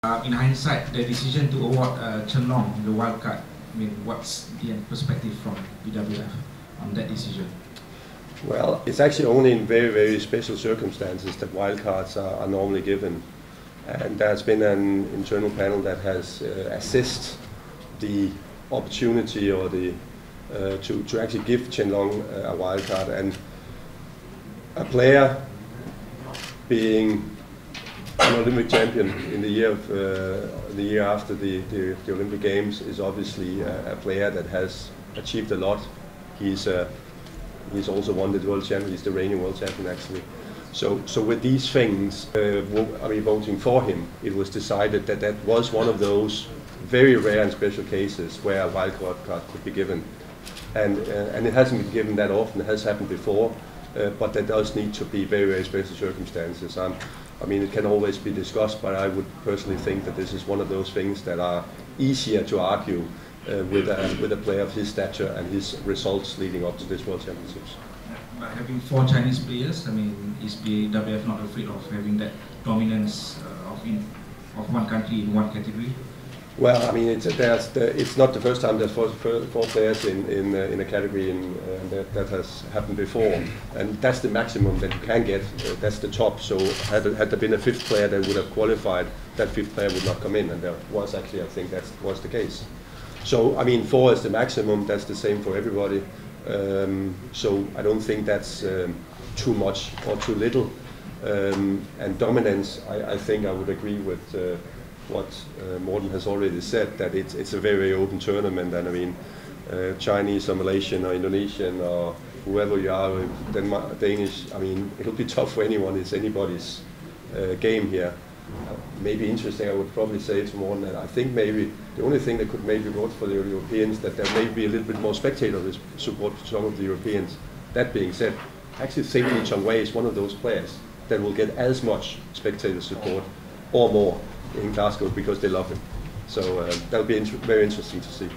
In hindsight, the decision to award Chen Long the wild card, I mean, what's the perspective from BWF on that decision? Well, it's actually only in very, very special circumstances that wildcards are normally given. And there's been an internal panel that has assessed the opportunity or the to actually give Chen Long a wildcard. And a player being an Olympic champion in the year after the Olympic Games is obviously a player that has achieved a lot. He's also won the world champion. He's the reigning world champion actually. So with these things, voting for him, it was decided that that was one of those very rare and special cases where a wild card could be given, and it hasn't been given that often. It has happened before, but there does need to be very, very special circumstances. I mean, it can always be discussed, but I would personally think that this is one of those things that are easier to argue with a player of his stature and his results leading up to this World Championships. But having 4 Chinese players, I mean, is BWF not afraid of having that dominance of one country in one category? Well, I mean, it's not the first time there's four players in a category, and that has happened before, and that's the maximum that you can get. That's the top. So had there been a 5th player that would have qualified, that 5th player would not come in, and there was actually, I think that was the case. So I mean, 4 is the maximum. That's the same for everybody. So I don't think that's too much or too little. And dominance, I think I would agree with what Morten has already said, that it's a very, very open tournament, and I mean, Chinese or Malaysian or Indonesian or whoever you are, Danish, I mean, it'll be tough for anyone. It's anybody's game here. Maybe interesting, I would probably say to Morten that I think maybe the only thing that could maybe vote for the Europeans, that there may be a little bit more spectator support for some of the Europeans. That being said, actually Li Chongwei is one of those players that will get as much spectator support or more in Glasgow because they love him. So that'll be very interesting to see.